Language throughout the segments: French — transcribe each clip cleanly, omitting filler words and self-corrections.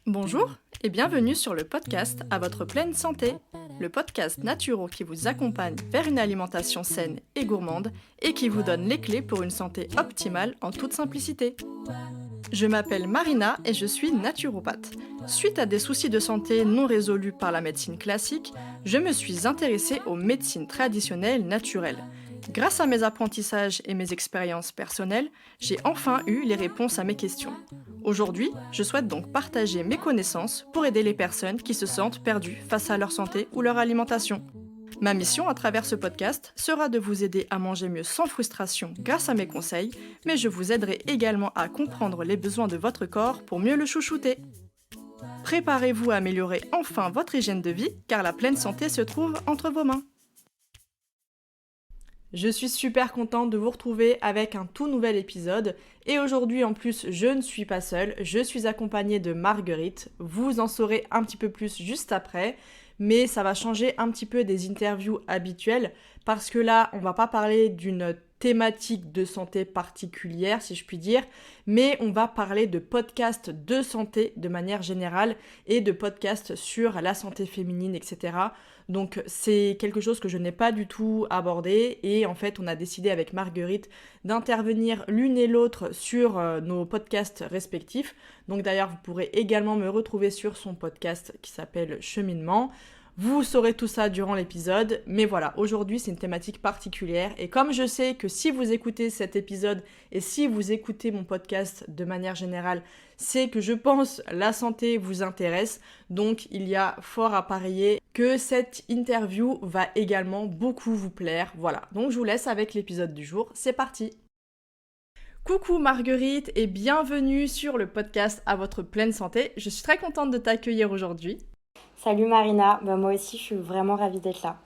Bonjour et bienvenue sur le podcast À votre pleine santé, le podcast naturo qui vous accompagne vers une alimentation saine et gourmande et qui vous donne les clés pour une santé optimale en toute simplicité. Je m'appelle Marina et je suis naturopathe. Suite à des soucis de santé non résolus par la médecine classique, je me suis intéressée aux médecines traditionnelles naturelles. Grâce à mes apprentissages et mes expériences personnelles, j'ai enfin eu les réponses à mes questions. Aujourd'hui, je souhaite donc partager mes connaissances pour aider les personnes qui se sentent perdues face à leur santé ou leur alimentation. Ma mission à travers ce podcast sera de vous aider à manger mieux sans frustration grâce à mes conseils, mais je vous aiderai également à comprendre les besoins de votre corps pour mieux le chouchouter. Préparez-vous à améliorer enfin votre hygiène de vie, car la pleine santé se trouve entre vos mains. Je suis super contente de vous retrouver avec un tout nouvel épisode. Et aujourd'hui, en plus, je ne suis pas seule, je suis accompagnée de Marguerite. Vous en saurez un petit peu plus juste après, mais ça va changer un petit peu des interviews habituelles parce que là, on va pas parler d'une thématique de santé particulière, si je puis dire, mais on va parler de podcasts de santé de manière générale et de podcasts sur la santé féminine, etc. Donc c'est quelque chose que je n'ai pas du tout abordé et en fait on a décidé avec Marguerite d'intervenir l'une et l'autre sur nos podcasts respectifs. Donc d'ailleurs vous pourrez également me retrouver sur son podcast qui s'appelle Cheminement. Vous saurez tout ça durant l'épisode, mais voilà, aujourd'hui c'est une thématique particulière et comme je sais que si vous écoutez cet épisode et si vous écoutez mon podcast de manière générale, c'est que je pense la santé vous intéresse, donc il y a fort à parier que cette interview va également beaucoup vous plaire. Voilà, donc je vous laisse avec l'épisode du jour, c'est parti! Coucou Marguerite et bienvenue sur le podcast À votre pleine santé, je suis très contente de t'accueillir aujourd'hui. Salut Marina, moi aussi je suis vraiment ravie d'être là.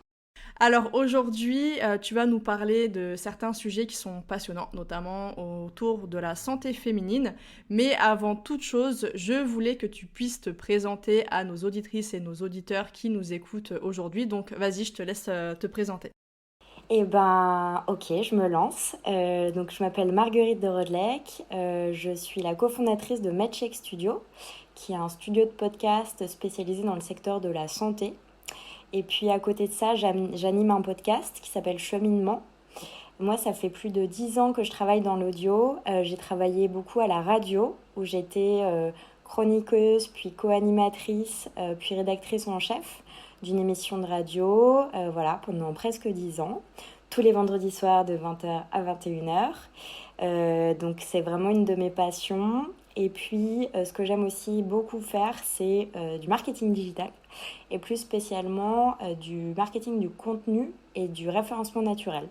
Alors aujourd'hui, tu vas nous parler de certains sujets qui sont passionnants, notamment autour de la santé féminine. Mais avant toute chose, je voulais que tu puisses te présenter à nos auditrices et nos auditeurs qui nous écoutent aujourd'hui. Donc vas-y, je te laisse te présenter. Ok, je me lance. Donc je m'appelle Marguerite de Rodelec, je suis la cofondatrice de MedCheck Studio, qui est un studio de podcast spécialisé dans le secteur de la santé. Et puis à côté de ça, j'anime un podcast qui s'appelle Cheminement. Moi, ça fait plus de 10 ans que je travaille dans l'audio. J'ai travaillé beaucoup à la radio, où j'étais chroniqueuse, puis co-animatrice, puis rédactrice en chef d'une émission de radio, pendant presque 10 ans, tous les vendredis soirs de 20h à 21h. Donc c'est vraiment une de mes passions. Et puis, ce que j'aime aussi beaucoup faire, c'est du marketing digital et plus spécialement du marketing du contenu et du référencement naturel.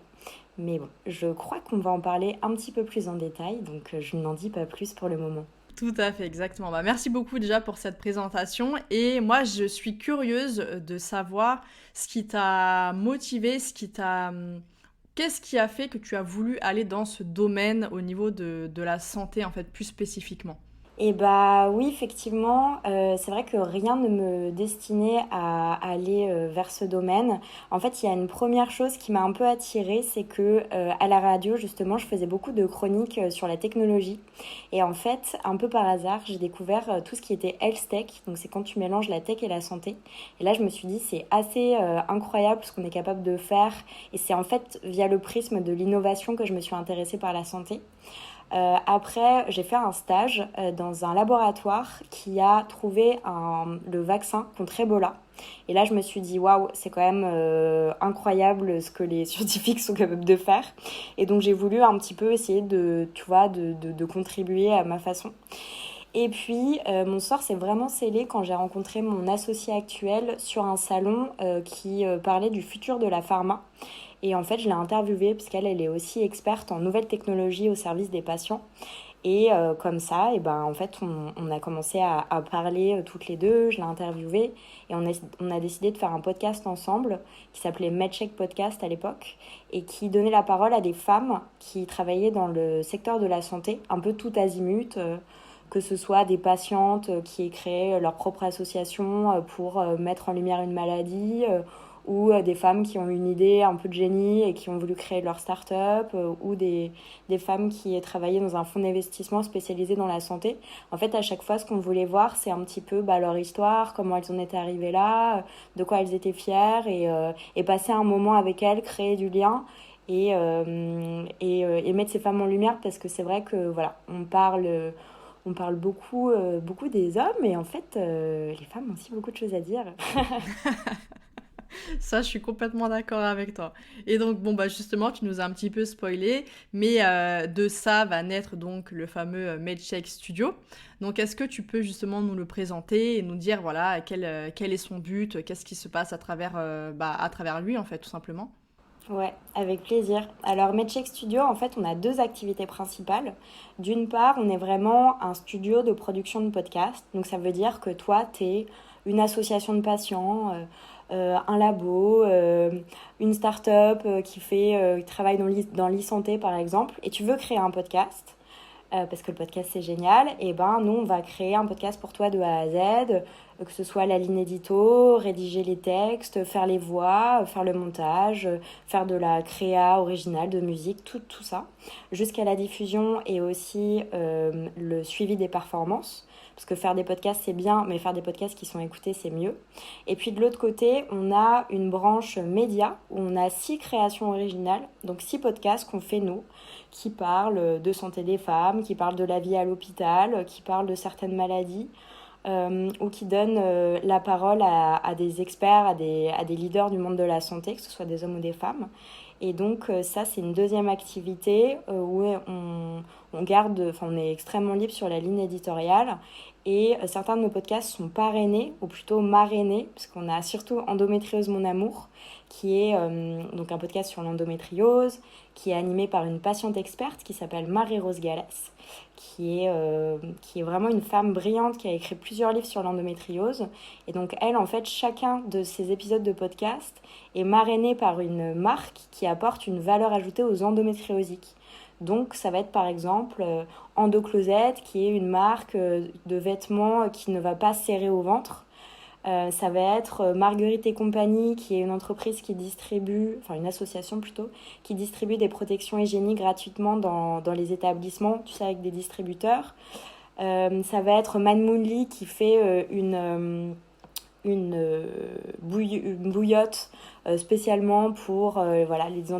Mais bon, je crois qu'on va en parler un petit peu plus en détail, donc je n'en dis pas plus pour le moment. Tout à fait, exactement. Merci beaucoup déjà pour cette présentation. Et moi, je suis curieuse de savoir ce qui t'a motivé, Qu'est-ce qui a fait que tu as voulu aller dans ce domaine au niveau de la santé, en fait, plus spécifiquement? Oui, effectivement, c'est vrai que rien ne me destinait à aller vers ce domaine. En fait, il y a une première chose qui m'a un peu attirée, c'est que à la radio, justement, je faisais beaucoup de chroniques sur la technologie. Et en fait, un peu par hasard, j'ai découvert tout ce qui était health tech. Donc, c'est quand tu mélanges la tech et la santé. Et là, je me suis dit, c'est assez incroyable ce qu'on est capable de faire. Et c'est en fait via le prisme de l'innovation que je me suis intéressée par la santé. Après, j'ai fait un stage dans un laboratoire qui a trouvé le vaccin contre Ebola. Et là, je me suis dit, waouh, c'est quand même incroyable ce que les scientifiques sont capables de faire. Et donc, j'ai voulu un petit peu essayer de contribuer à ma façon. Et puis, mon sort s'est vraiment scellé quand j'ai rencontré mon associé actuel sur un salon qui parlait du futur de la pharma. Et en fait, je l'ai interviewée parce qu'elle est aussi experte en nouvelles technologies au service des patients. Et comme ça, en fait, on a commencé à parler toutes les deux. Je l'ai interviewée et on a décidé de faire un podcast ensemble qui s'appelait MedCheck Podcast à l'époque et qui donnait la parole à des femmes qui travaillaient dans le secteur de la santé, un peu tout azimut, que ce soit des patientes qui aient créé leur propre association pour mettre en lumière une maladie, ou des femmes qui ont une idée un peu de génie et qui ont voulu créer leur start-up, ou des femmes qui travaillaient dans un fonds d'investissement spécialisé dans la santé. En fait, à chaque fois, ce qu'on voulait voir, c'est un petit peu leur histoire, comment elles en étaient arrivées là, de quoi elles étaient fières, et passer un moment avec elles, créer du lien et mettre ces femmes en lumière, parce que c'est vrai que voilà, on parle beaucoup, beaucoup des hommes, et en fait, les femmes ont aussi beaucoup de choses à dire. Ça, je suis complètement d'accord avec toi. Et donc, bon, bah justement, tu nous as un petit peu spoilé, mais de ça va naître donc le fameux MedShake Studio. Donc, est-ce que tu peux justement nous le présenter et nous dire, voilà, quel est son but, qu'est-ce qui se passe à travers lui, en fait, tout simplement? Ouais, avec plaisir. Alors, MedCheck Studio, en fait, on a deux activités principales. D'une part, on est vraiment un studio de production de podcasts. Donc, ça veut dire que toi, tu es une association de patients, un labo, une start-up qui travaille dans l'e-santé, par exemple, et tu veux créer un podcast. Parce que le podcast c'est génial, et ben nous on va créer un podcast pour toi de A à Z, que ce soit la ligne édito, rédiger les textes, faire les voix, faire le montage, faire de la créa originale, de musique, tout ça, jusqu'à la diffusion et aussi le suivi des performances. Parce que faire des podcasts c'est bien, mais faire des podcasts qui sont écoutés c'est mieux. Et puis de l'autre côté, on a une branche média où on a 6 créations originales, donc 6 podcasts qu'on fait nous, qui parlent de santé des femmes, qui parlent de la vie à l'hôpital, qui parlent de certaines maladies, ou qui donnent la parole à des experts, à des leaders du monde de la santé, que ce soit des hommes ou des femmes. Et donc ça, c'est une deuxième activité où on est extrêmement libre sur la ligne éditoriale. Et certains de nos podcasts sont parrainés, ou plutôt marrainés, parce qu'on a surtout Endométriose Mon Amour, qui est donc un podcast sur l'endométriose, qui est animé par une patiente experte qui s'appelle Marie-Rose Gallès, qui est vraiment une femme brillante qui a écrit plusieurs livres sur l'endométriose. Et donc elle, en fait, chacun de ces épisodes de podcast est marrainé par une marque qui apporte une valeur ajoutée aux endométriosiques. Donc ça va être par exemple Endocloset, qui est une marque de vêtements qui ne va pas serrer au ventre. Ça va être Marguerite et compagnie, qui est une entreprise qui distribue, enfin une association plutôt, qui distribue des protections hygiéniques gratuitement dans les établissements, tu sais, avec des distributeurs. Ça va être Man Moonly, qui fait une bouillotte spécialement pour voilà, les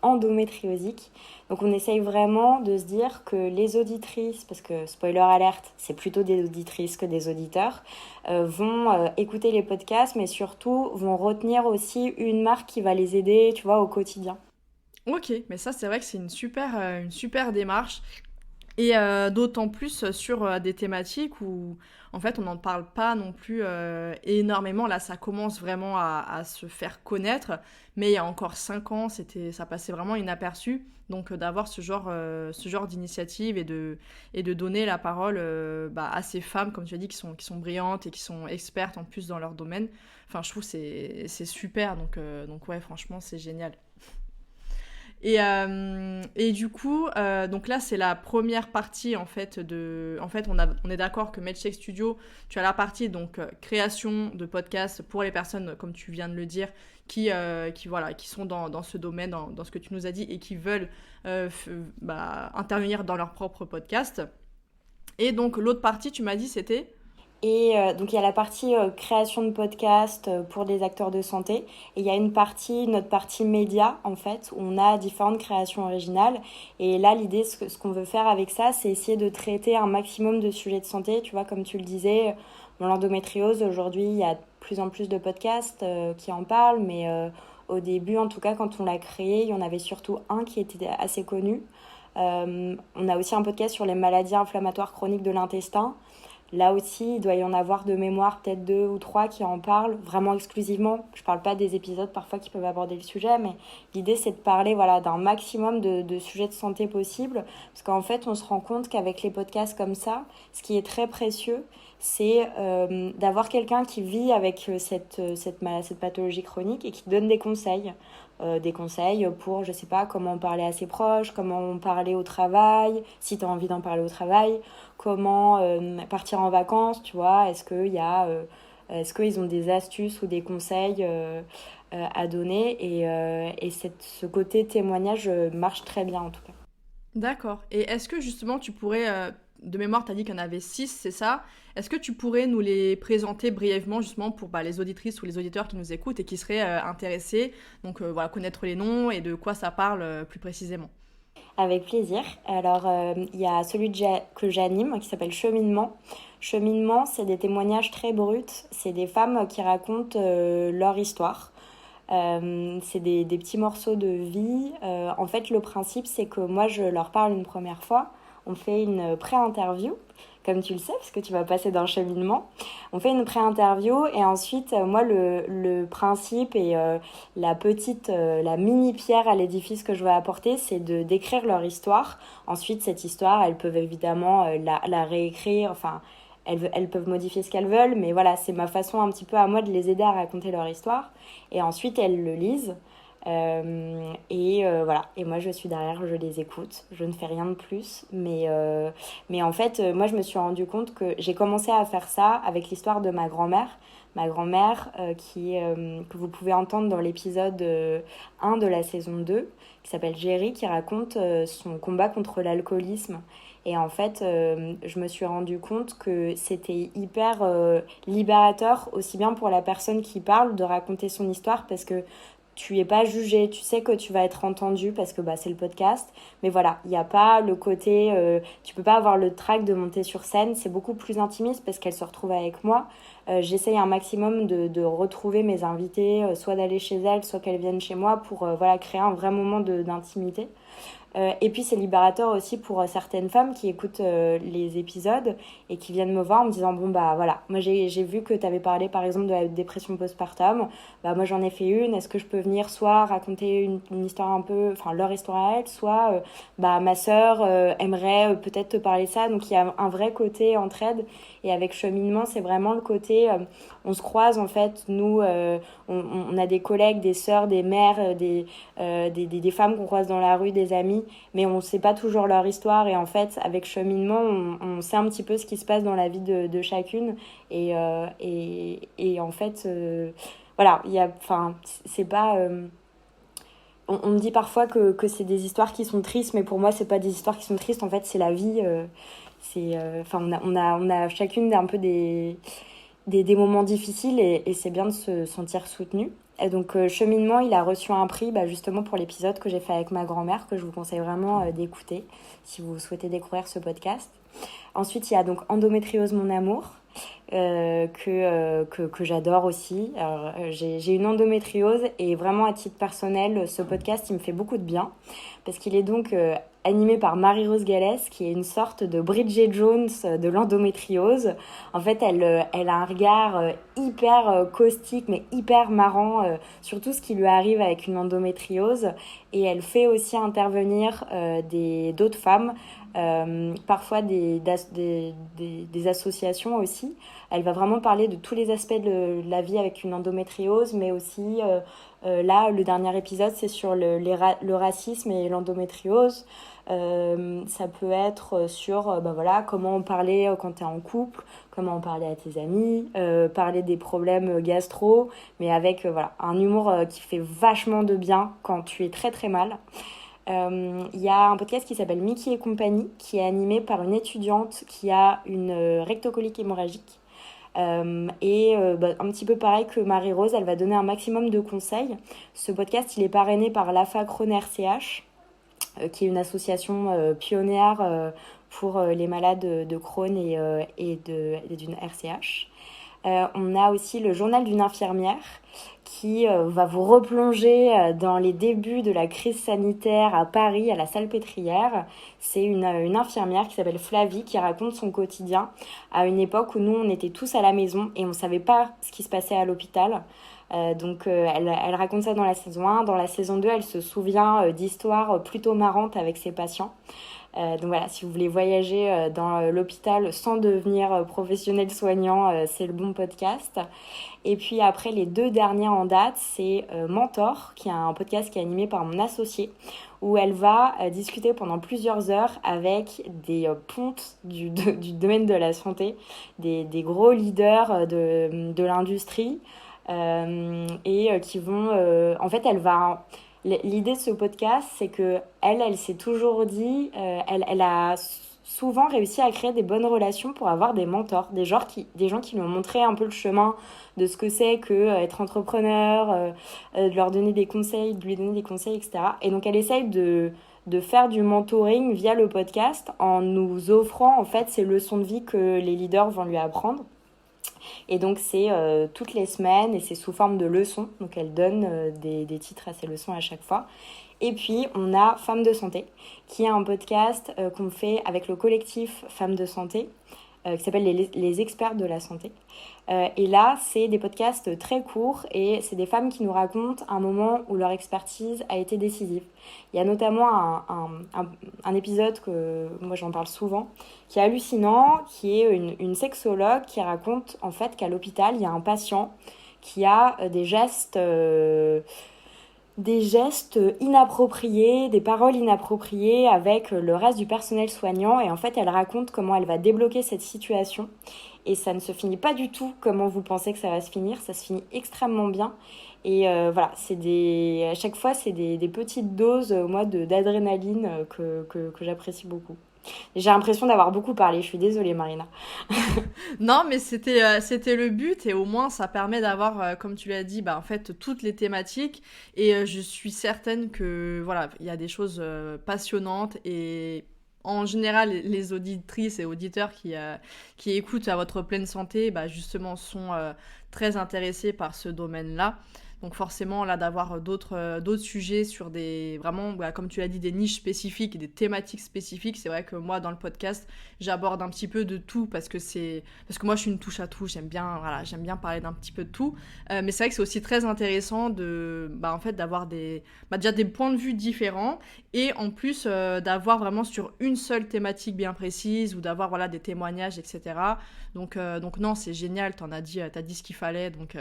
endométriosiques. Donc on essaye vraiment de se dire que les auditrices, parce que spoiler alerte, c'est plutôt des auditrices que des auditeurs, vont écouter les podcasts, mais surtout vont retenir aussi une marque qui va les aider, tu vois, au quotidien. Ok, mais ça, c'est vrai que c'est une super démarche. Et d'autant plus sur des thématiques où, en fait, on n'en parle pas non plus énormément. Là, ça commence vraiment à se faire connaître. Mais il y a encore 5 ans, ça passait vraiment inaperçu. Donc, d'avoir ce genre d'initiative et de donner la parole à ces femmes, comme tu as dit, qui sont brillantes et qui sont expertes en plus dans leur domaine. Enfin, je trouve que c'est super. Donc, ouais, franchement, c'est génial. Et du coup, donc là, c'est la première partie en fait En fait, on est d'accord que MedCheck Studio, tu as la partie donc création de podcasts pour les personnes, comme tu viens de le dire, qui sont dans ce domaine, dans ce que tu nous as dit et qui veulent intervenir dans leur propre podcast. Et donc l'autre partie, tu m'as dit, c'était. Et donc il y a la partie création de podcast pour des acteurs de santé. Et il y a notre partie média en fait, où on a différentes créations originales. Et là, l'idée, ce qu'on veut faire avec ça, c'est essayer de traiter un maximum de sujets de santé. Tu vois, comme tu le disais, l'endométriose, aujourd'hui, il y a de plus en plus de podcasts qui en parlent. Mais au début, en tout cas, quand on l'a créé, il y en avait surtout un qui était assez connu. On a aussi un podcast sur les maladies inflammatoires chroniques de l'intestin. Là aussi, il doit y en avoir de mémoire peut-être 2 ou 3 qui en parlent vraiment exclusivement. Je parle pas des épisodes parfois qui peuvent aborder le sujet, mais l'idée c'est de parler voilà, d'un maximum de sujets de santé possibles. Parce qu'en fait, on se rend compte qu'avec les podcasts comme ça, ce qui est très précieux, c'est d'avoir quelqu'un qui vit avec cette pathologie chronique et qui donne des conseils. Des conseils pour, je sais pas, comment parler à ses proches, comment parler au travail, si tu as envie d'en parler au travail, comment partir en vacances, tu vois, est-ce qu'il y a Est-ce qu'ils ont des astuces ou des conseils à donner et ce côté témoignage marche très bien en tout cas. D'accord. Et est-ce que justement tu pourrais, de mémoire, tu as dit qu'il y en avait 6, c'est ça? Est-ce que tu pourrais nous les présenter brièvement justement pour les auditrices ou les auditeurs qui nous écoutent et qui seraient intéressés, donc voilà, connaître les noms et de quoi ça parle plus précisément? Avec plaisir. Alors, il y a celui que j'anime qui s'appelle Cheminement. Cheminement, c'est des témoignages très bruts. C'est des femmes qui racontent leur histoire. C'est des petits morceaux de vie. En fait, le principe, c'est que moi, je leur parle une première fois. On fait une pré-interview, comme tu le sais, parce que tu vas passer d'un cheminement. On fait une pré-interview et ensuite, moi, le principe et la mini pierre à l'édifice que je veux apporter, c'est de décrire leur histoire. Ensuite, cette histoire, elles peuvent évidemment la réécrire, enfin, elles peuvent modifier ce qu'elles veulent, mais voilà, c'est ma façon un petit peu à moi de les aider à raconter leur histoire. Et ensuite, elles le lisent. Voilà, et moi je suis derrière, je les écoute, je ne fais rien de plus, mais en fait moi je me suis rendu compte que j'ai commencé à faire ça avec l'histoire de ma grand-mère que vous pouvez entendre dans l'épisode 1 de la saison 2 qui s'appelle Jerry, qui raconte son combat contre l'alcoolisme. Et en fait, je me suis rendu compte que c'était hyper libérateur, aussi bien pour la personne qui parle, de raconter son histoire, parce que tu es pas jugé, tu sais que tu vas être entendu parce que c'est le podcast, mais voilà, il n'y a pas le côté, tu peux pas avoir le trac de monter sur scène, c'est beaucoup plus intimiste parce qu'elle se retrouve avec moi. J'essaye un maximum de retrouver mes invités, soit d'aller chez elles, soit qu'elles viennent chez moi pour créer un vrai moment d'intimité. Et puis c'est libérateur aussi pour certaines femmes qui écoutent les épisodes et qui viennent me voir en me disant bon voilà, moi j'ai vu que tu avais parlé par exemple de la dépression postpartum, moi j'en ai fait une, est-ce que je peux venir soit raconter une histoire un peu, enfin leur histoire à elle, soit ma sœur aimerait peut-être te parler de ça. Donc il y a un vrai côté entraide, et avec Cheminement c'est vraiment le côté on se croise en fait, nous on a des collègues, des sœurs, des mères, des femmes qu'on croise dans la rue, des amis, mais on ne sait pas toujours leur histoire. Et en fait, avec Cheminement, on sait un petit peu ce qui se passe dans la vie de chacune. Et en fait, voilà, c'est pas... on me dit parfois que c'est des histoires qui sont tristes, mais pour moi, c'est pas des histoires qui sont tristes. En fait, c'est la vie. On a chacune un peu des moments difficiles, et c'est bien de se sentir soutenu. Et donc Cheminement, il a reçu un prix justement pour l'épisode que j'ai fait avec ma grand-mère, que je vous conseille vraiment d'écouter si vous souhaitez découvrir ce podcast. Ensuite, il y a donc Endométriose mon amour, que j'adore aussi. Alors, j'ai une endométriose, et vraiment à titre personnel, ce podcast il me fait beaucoup de bien parce qu'il est donc animé par Marie-Rose Gallès, qui est une sorte de Bridget Jones de l'endométriose. En fait, elle a un regard hyper caustique, mais hyper marrant sur tout ce qui lui arrive avec une endométriose. Et elle fait aussi intervenir d'autres femmes, parfois des associations aussi. Elle va vraiment parler de tous les aspects de la vie avec une endométriose, mais aussi, là, le dernier épisode, c'est sur le racisme et l'endométriose. Ça peut être sur comment en parler quand tu es en couple, comment en parler à tes amis, parler des problèmes gastro, mais avec un humour qui fait vachement de bien quand tu es très très mal. Il y a un podcast qui s'appelle Mickey et compagnie, qui est animé par une étudiante qui a une rectocolique hémorragique. Un petit peu pareil que Marie-Rose, elle va donner un maximum de conseils. Ce podcast, il est parrainé par l'AFA Crohn RCH, qui est une association pionnière pour les malades de Crohn et d'une RCH. On a aussi le journal d'une infirmière qui va vous replonger dans les débuts de la crise sanitaire à Paris, à la Salpêtrière. C'est une infirmière qui s'appelle Flavie, qui raconte son quotidien à une époque où nous, on était tous à la maison et on ne savait pas ce qui se passait à l'hôpital. Elle raconte ça dans la saison 1. Dans la saison 2, elle se souvient d'histoires plutôt marrantes avec ses patients. Donc voilà, si vous voulez voyager dans l'hôpital sans devenir professionnel soignant, c'est le bon podcast. Et puis après, les 2 dernières en date, c'est Mentor, qui est un podcast qui est animé par mon associée, où elle va discuter pendant plusieurs heures avec des pontes du domaine de la santé, des gros leaders de l'industrie, et qui vont... en fait, elle va... L'idée de ce podcast, c'est que elle s'est toujours dit, elle a souvent réussi à créer des bonnes relations pour avoir des mentors, des gens qui lui ont montré un peu le chemin de ce que c'est que être entrepreneur, de leur donner des conseils, de lui donner des conseils, etc. Et donc elle essaye de faire du mentoring via le podcast en nous offrant en fait ces leçons de vie que les leaders vont lui apprendre. Et donc c'est toutes les semaines et c'est sous forme de leçons. Donc elle donne des titres à ces leçons à chaque fois. Et puis on a Femmes de Santé, qui est un podcast qu'on fait avec le collectif Femmes de Santé, qui s'appelle les experts de la santé. Et là, c'est des podcasts très courts et c'est des femmes qui nous racontent un moment où leur expertise a été décisive. Il y a notamment un épisode que moi j'en parle souvent, qui est hallucinant, qui est une sexologue qui raconte en fait qu'à l'hôpital, il y a un patient qui a des gestes inappropriés, des paroles inappropriées avec le reste du personnel soignant. Et en fait, elle raconte comment elle va débloquer cette situation. Et ça ne se finit pas du tout comment vous pensez que ça va se finir. Ça se finit extrêmement bien. Et voilà, à chaque fois, c'est des petites doses, moi, d'adrénaline que j'apprécie beaucoup. J'ai l'impression d'avoir beaucoup parlé. Je suis désolée, Marina. Non, mais c'était le but et au moins ça permet d'avoir, comme tu l'as dit, en fait toutes les thématiques et je suis certaine que voilà, il y a des choses passionnantes et en général les auditrices et auditeurs qui écoutent à votre pleine santé, justement sont très intéressés par ce domaine-là. Donc forcément, là, d'avoir d'autres sujets sur des, vraiment, comme tu l'as dit, des niches spécifiques et des thématiques spécifiques, c'est vrai que moi, dans le podcast, j'aborde un petit peu de tout parce que moi, je suis une touche à tout, j'aime bien parler d'un petit peu de tout. Mais c'est vrai que c'est aussi très intéressant en fait, d'avoir déjà des points de vue différents et en plus d'avoir vraiment sur une seule thématique bien précise ou d'avoir, voilà, des témoignages, etc. Donc non, c'est génial, t'as dit ce qu'il fallait, donc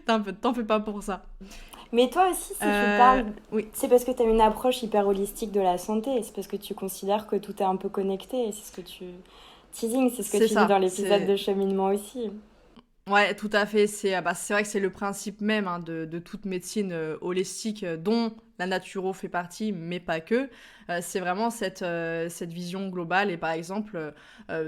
t'en fais pas pour ça. Mais toi aussi, si tu parles, Oui. c'est parce que tu as une approche hyper holistique de la santé, et c'est parce que tu considères que tout est un peu connecté, et c'est ce que tu... Teasing, c'est ce que tu dis dans l'épisode de cheminement aussi. Ouais, tout à fait. C'est vrai que c'est le principe même de toute médecine holistique dont la naturo fait partie, mais pas que. C'est vraiment cette vision globale. Et par exemple,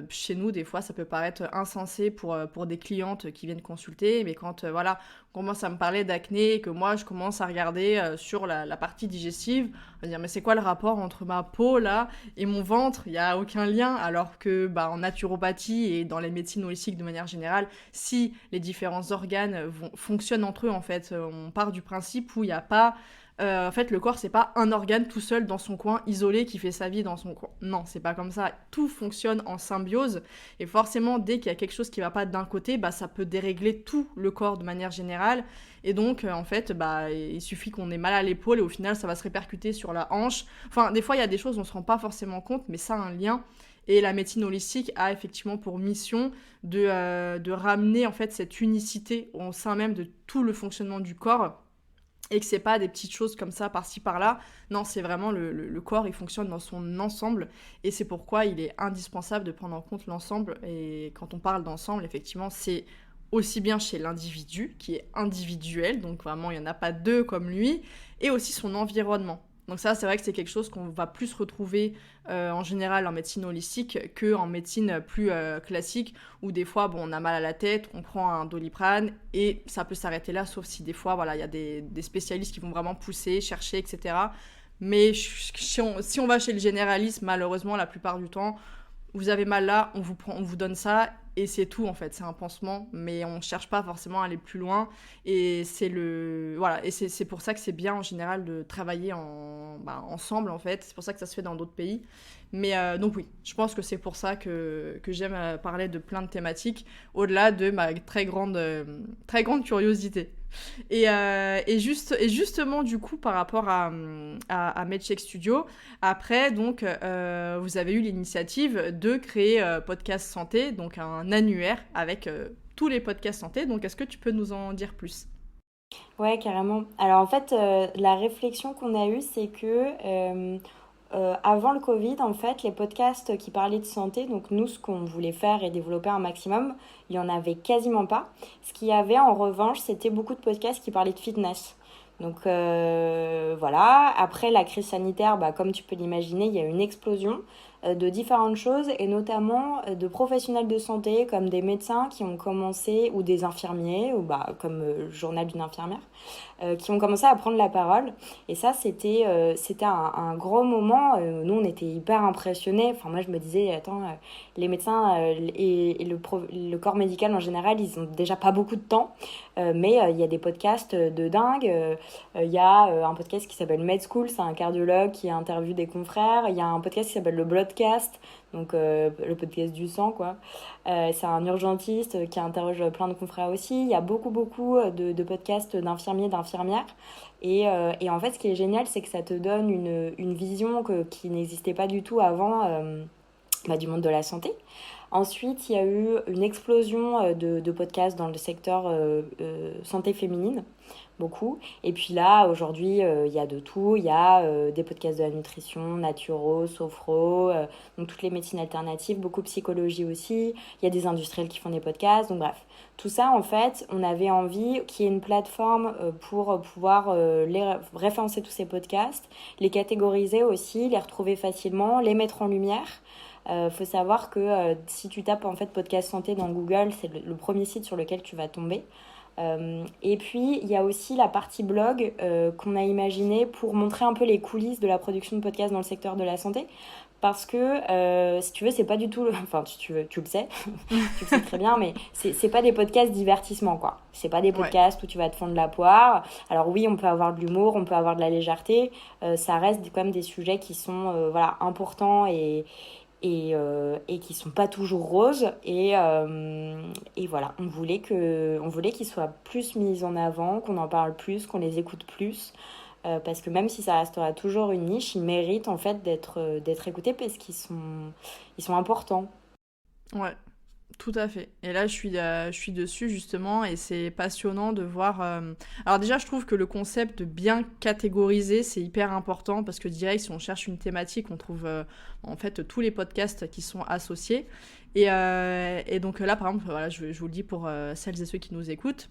chez nous, des fois, ça peut paraître insensé pour des clientes qui viennent consulter. Mais quand voilà, on commence à me parler d'acné et que moi, je commence à regarder sur la partie digestive, on va dire, mais c'est quoi le rapport entre ma peau, là, et mon ventre? Il n'y a aucun lien. Alors que en naturopathie et dans les médecines holistiques de manière générale, si les différents organes fonctionnent entre eux, en fait, on part du principe où il n'y a pas... en fait, le corps, c'est pas un organe tout seul dans son coin, isolé, qui fait sa vie dans son coin. Non, c'est pas comme ça. Tout fonctionne en symbiose. Et forcément, dès qu'il y a quelque chose qui va pas d'un côté, ça peut dérégler tout le corps de manière générale. Et donc, en fait, il suffit qu'on ait mal à l'épaule et au final, ça va se répercuter sur la hanche. Enfin, des fois, il y a des choses, on se rend pas forcément compte, mais ça a un lien. Et la médecine holistique a effectivement pour mission de ramener, en fait, cette unicité au sein même de tout le fonctionnement du corps. Et que c'est pas des petites choses comme ça, par-ci, par-là. Non, c'est vraiment le corps, il fonctionne dans son ensemble. Et c'est pourquoi il est indispensable de prendre en compte l'ensemble. Et quand on parle d'ensemble, effectivement, c'est aussi bien chez l'individu, qui est individuel, donc vraiment, il n'y en a pas deux comme lui, et aussi son environnement. Donc ça, c'est vrai que c'est quelque chose qu'on va plus retrouver en général en médecine holistique qu'en médecine plus classique, où des fois, on a mal à la tête, on prend un Doliprane, et ça peut s'arrêter là, sauf si des fois, voilà, il y a des spécialistes qui vont vraiment pousser, chercher, etc. Mais si on va chez le généraliste, malheureusement, la plupart du temps, vous avez mal là, on vous donne ça, et c'est tout en fait, c'est un pansement, mais on cherche pas forcément à aller plus loin, et c'est pour ça que c'est bien en général de travailler ensemble en fait, c'est pour ça que ça se fait dans d'autres pays, mais donc oui, je pense que c'est pour ça que j'aime parler de plein de thématiques, au-delà de ma très grande curiosité. Et justement, du coup, par rapport à MedCheck Studio, après, donc, vous avez eu l'initiative de créer Podcast Santé, donc un annuaire avec tous les podcasts santé. Donc, est-ce que tu peux nous en dire plus? Ouais, carrément. Alors en fait, la réflexion qu'on a eue, c'est que avant le Covid, en fait, les podcasts qui parlaient de santé, donc nous, ce qu'on voulait faire et développer un maximum, il y en avait quasiment pas. Ce qu'il y avait en revanche, c'était beaucoup de podcasts qui parlaient de fitness. Donc voilà, après la crise sanitaire, bah, comme tu peux l'imaginer, il y a eu une explosion de différentes choses et notamment de professionnels de santé comme des médecins qui ont commencé, ou des infirmiers, ou bah, comme Journal d'une infirmière, qui ont commencé à prendre la parole. Et ça, c'était un gros moment. Nous, on était hyper impressionnés. Enfin, moi, je me disais, attends, les médecins et le corps médical en général, ils ont déjà pas beaucoup de temps. Mais il y a des podcasts de dingue. Il y a un podcast qui s'appelle Med School, c'est un cardiologue qui interviewe des confrères. Il y a un podcast qui s'appelle le Bloodcast, donc le podcast du sang, quoi. C'est un urgentiste qui interroge plein de confrères aussi. Il y a beaucoup de podcasts d'infirmiers, d'infirmières. Et en fait, ce qui est génial, c'est que ça te donne une vision qui n'existait pas du tout avant du monde de la santé. Ensuite, il y a eu une explosion de podcasts dans le secteur santé féminine, beaucoup. Et puis là, aujourd'hui, il y a de tout. Il y a des podcasts de la nutrition, naturo, sophro, donc toutes les médecines alternatives, beaucoup de psychologie aussi. Il y a des industriels qui font des podcasts. Donc bref, tout ça, en fait, on avait envie qu'il y ait une plateforme pour pouvoir référencer tous ces podcasts, les catégoriser aussi, les retrouver facilement, les mettre en lumière. Faut savoir que si tu tapes en fait podcast santé dans Google, c'est le premier site sur lequel tu vas tomber. Et puis il y a aussi la partie blog qu'on a imaginée pour montrer un peu les coulisses de la production de podcasts dans le secteur de la santé. Parce que si tu veux, c'est pas du tout. Enfin, si tu veux, tu le sais, tu le sais très bien, mais c'est pas des podcasts divertissement, quoi. C'est pas des podcasts où tu vas te fondre la poire. Alors oui, on peut avoir de l'humour, on peut avoir de la légèreté. Ça reste quand même des sujets qui sont voilà, importants et qui sont pas toujours roses et voilà, on voulait qu'ils soient plus mis en avant, qu'on en parle plus, qu'on les écoute plus, parce que même si ça restera toujours une niche, ils méritent en fait d'être écoutés parce qu'ils sont importants. Ouais, tout à fait. Et là, je suis dessus justement, et c'est passionnant de voir. Alors déjà, je trouve que le concept de bien catégoriser, c'est hyper important parce que direct, si on cherche une thématique, on trouve en fait tous les podcasts qui sont associés. Et donc là, par exemple, voilà, je vous le dis pour celles et ceux qui nous écoutent.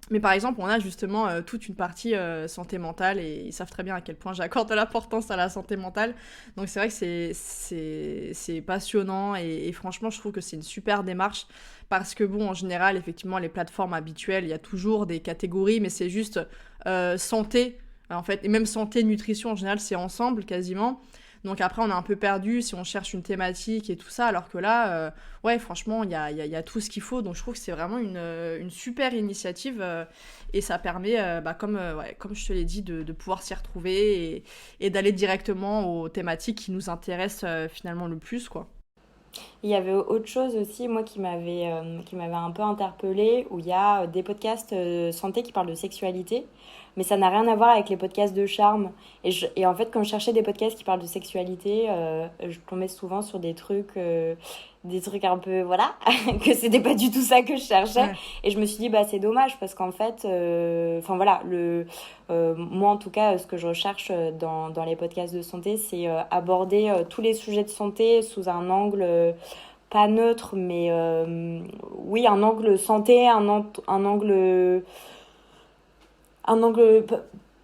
Mais par exemple, on a justement toute une partie santé mentale, et ils savent très bien à quel point j'accorde de l'importance à la santé mentale. Donc c'est vrai que c'est passionnant, et franchement, je trouve que c'est une super démarche parce que bon, en général, effectivement, les plateformes habituelles, il y a toujours des catégories, mais c'est juste santé, en fait, et même santé, nutrition, en général, c'est ensemble quasiment. Donc après, on est un peu perdu si on cherche une thématique et tout ça, alors que là, ouais, franchement, il y a tout ce qu'il faut. Donc je trouve que c'est vraiment une super initiative, et ça permet, comme je te l'ai dit, de pouvoir s'y retrouver et d'aller directement aux thématiques qui nous intéressent finalement le plus, quoi. Il y avait autre chose aussi, moi, qui m'avait un peu interpellée, où il y a des podcasts santé qui parlent de sexualité, mais ça n'a rien à voir avec les podcasts de charme. Et en fait, quand je cherchais des podcasts qui parlent de sexualité, je tombais souvent sur des trucs un peu, voilà, que c'était pas du tout ça que je cherchais. Ouais. Et je me suis dit, bah, c'est dommage, parce qu'en fait, enfin voilà, moi en tout cas, ce que je recherche dans les podcasts de santé, c'est aborder tous les sujets de santé sous un angle pas neutre, mais oui, un angle santé, un angle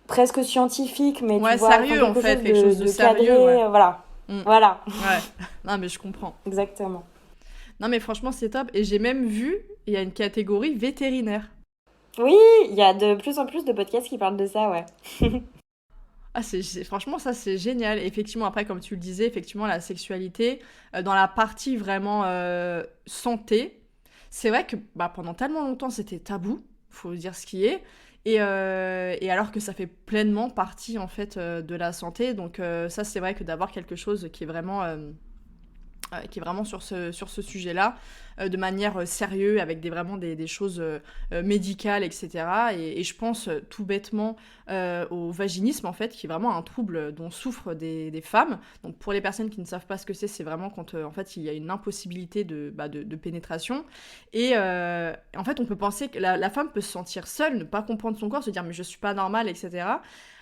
presque scientifique, mais Ouais, tu vois, sérieux en fait, quelque chose de cadré, sérieux, ouais. voilà. Mm. Voilà, Ouais, non mais je comprends. exactement. Non mais franchement, c'est top. Et j'ai même vu, il y a une catégorie vétérinaire. Oui, il y a de plus en plus de podcasts qui parlent de ça, ouais. Ah, franchement, ça, c'est génial. Effectivement, après, comme tu le disais, effectivement, la sexualité, dans la partie vraiment santé, c'est vrai que bah, pendant tellement longtemps, c'était tabou, faut dire ce qui est, et alors que ça fait pleinement partie, en fait, de la santé. Donc ça, c'est vrai que d'avoir quelque chose qui est vraiment sur ce sujet-là, de manière sérieuse, avec vraiment des choses médicales, etc. Et je pense tout bêtement au vaginisme, en fait, qui est vraiment un trouble dont souffrent des femmes. Donc pour les personnes qui ne savent pas ce que c'est vraiment quand en fait il y a une impossibilité de pénétration. Et en fait on peut penser que la femme peut se sentir seule, ne pas comprendre son corps, se dire mais je suis pas normale, etc.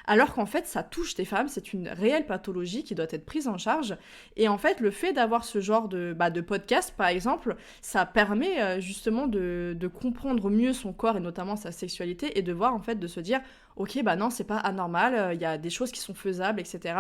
Alors qu'en fait ça touche des femmes, c'est une réelle pathologie qui doit être prise en charge. Et en fait le fait d'avoir ce genre de podcast par exemple, ça permet justement de comprendre mieux son corps et notamment sa sexualité, et de voir en fait, de se dire ok, bah non, c'est pas anormal, il y a des choses qui sont faisables, etc.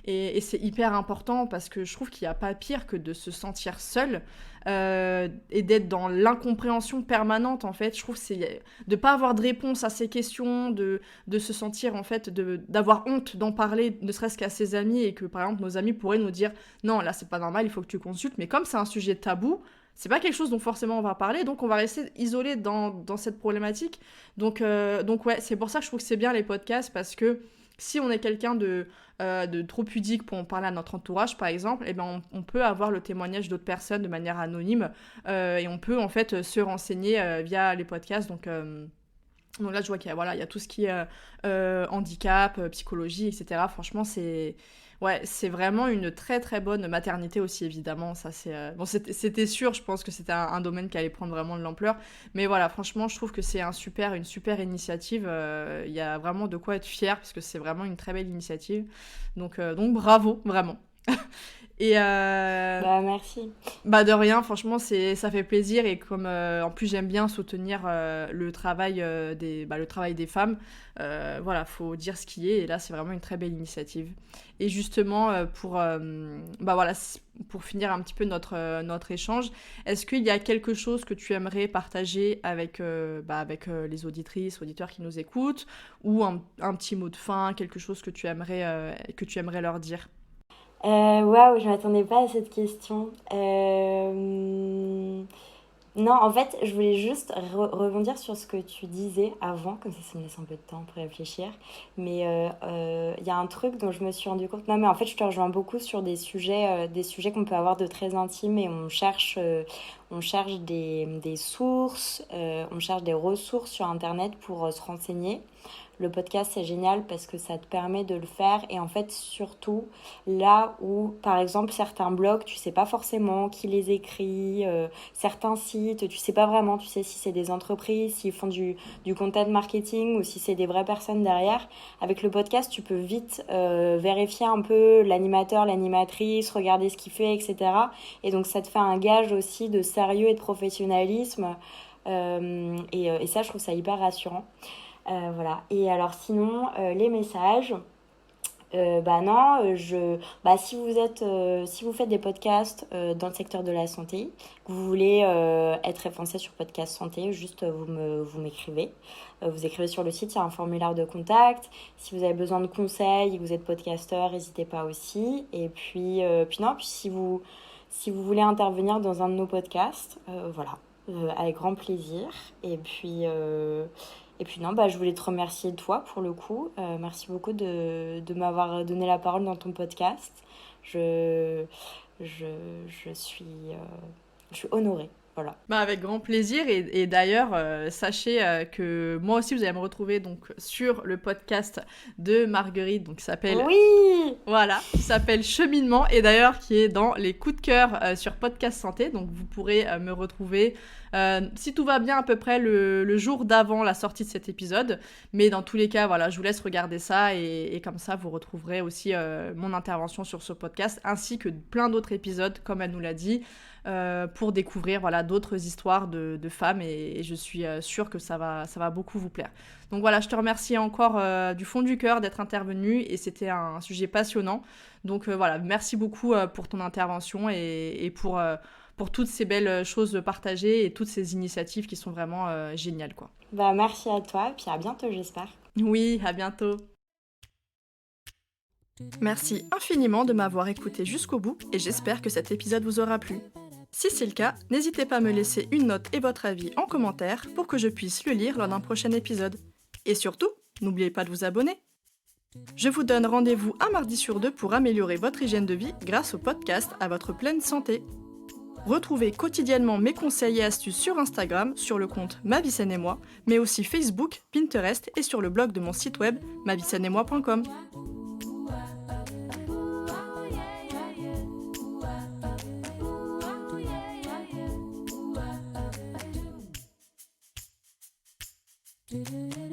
Et c'est hyper important parce que je trouve qu'il n'y a pas pire que de se sentir seul et d'être dans l'incompréhension permanente, en fait. Je trouve que c'est de pas avoir de réponse à ces questions, de se sentir, en fait, d'avoir honte d'en parler, ne serait-ce qu'à ses amis, et que, par exemple, nos amis pourraient nous dire « Non, là, c'est pas normal, il faut que tu consultes ». Mais comme c'est un sujet tabou, c'est pas quelque chose dont forcément on va parler, donc on va rester isolé dans cette problématique. Donc ouais, c'est pour ça que je trouve que c'est bien les podcasts, parce que si on est quelqu'un de trop pudique pour en parler à notre entourage, par exemple, eh ben on peut avoir le témoignage d'autres personnes de manière anonyme, et on peut en fait se renseigner via les podcasts. Donc là, je vois qu'il y a tout ce qui est handicap, psychologie, etc. Franchement, c'est vraiment une très très bonne maternité aussi, évidemment. Ça, bon, c'était sûr, je pense que c'était un domaine qui allait prendre vraiment de l'ampleur. Mais voilà, franchement, je trouve que c'est une super initiative. Il y a vraiment de quoi être fier, parce que c'est vraiment une très belle initiative. Donc bravo, vraiment. Et Merci. De rien, franchement, ça fait plaisir. Et comme en plus j'aime bien soutenir le travail des femmes, voilà, faut dire ce qui est. Et là, c'est vraiment une très belle initiative. Et justement, pour finir un petit peu notre échange, est-ce qu'il y a quelque chose que tu aimerais partager avec les auditrices, auditeurs qui nous écoutent, ou un petit mot de fin, quelque chose que tu aimerais leur dire? Waouh, je m'attendais pas à cette question. Non, en fait, je voulais juste rebondir sur ce que tu disais avant, comme ça me laisse un peu de temps pour réfléchir. Mais il y a un truc dont je me suis rendu compte. Non, mais en fait, je te rejoins beaucoup sur des sujets qu'on peut avoir de très intimes, et on cherche des sources, on cherche des ressources sur Internet pour se renseigner. Le podcast, c'est génial parce que ça te permet de le faire. Et en fait, surtout, là où, par exemple, certains blogs, tu sais pas forcément qui les écrit, certains sites, tu sais pas vraiment, tu sais si c'est des entreprises, s'ils font du content marketing ou si c'est des vraies personnes derrière. Avec le podcast, tu peux vite vérifier un peu l'animateur, l'animatrice, regarder ce qu'il fait, etc. Et donc, ça te fait un gage aussi de sérieux et de professionnalisme. Et ça, je trouve ça hyper rassurant. Voilà. Et alors sinon, les messages, si vous faites des podcasts dans le secteur de la santé, que vous voulez être référencé sur Podcast Santé, juste vous m'écrivez. Vous écrivez sur le site, il y a un formulaire de contact. Si vous avez besoin de conseils et que vous êtes podcasteur, n'hésitez pas aussi. Et puis si vous voulez intervenir dans un de nos podcasts, voilà, avec grand plaisir. Et puis non, je voulais te remercier toi pour le coup. Merci beaucoup de m'avoir donné la parole dans ton podcast. Je suis honorée. Voilà. Avec grand plaisir, et d'ailleurs sachez que moi aussi vous allez me retrouver donc sur le podcast de Marguerite, donc qui s'appelle qui s'appelle Cheminement, et d'ailleurs qui est dans les coups de cœur sur Podcast Santé. Donc vous pourrez me retrouver si tout va bien à peu près le jour d'avant la sortie de cet épisode, mais dans tous les cas voilà, je vous laisse regarder ça, et comme ça vous retrouverez aussi mon intervention sur ce podcast, ainsi que plein d'autres épisodes comme elle nous l'a dit, pour découvrir d'autres histoires de femmes, et je suis sûre que ça va beaucoup vous plaire. Donc voilà, je te remercie encore du fond du cœur d'être intervenue, et c'était un sujet passionnant. Donc voilà, merci beaucoup pour ton intervention, et pour toutes ces belles choses partagées et toutes ces initiatives qui sont vraiment géniales, quoi. Merci à toi, et puis à bientôt, j'espère. Oui, à bientôt. Merci infiniment de m'avoir écouté jusqu'au bout, et j'espère que cet épisode vous aura plu. Si c'est le cas, n'hésitez pas à me laisser une note et votre avis en commentaire pour que je puisse le lire lors d'un prochain épisode. Et surtout, n'oubliez pas de vous abonner. Je vous donne rendez-vous un mardi sur 2 pour améliorer votre hygiène de vie grâce au podcast à votre pleine santé. Retrouvez quotidiennement mes conseils et astuces sur Instagram, sur le compte Ma vie saine et moi, mais aussi Facebook, Pinterest et sur le blog de mon site web maviesaine-et-moi.com. Do do do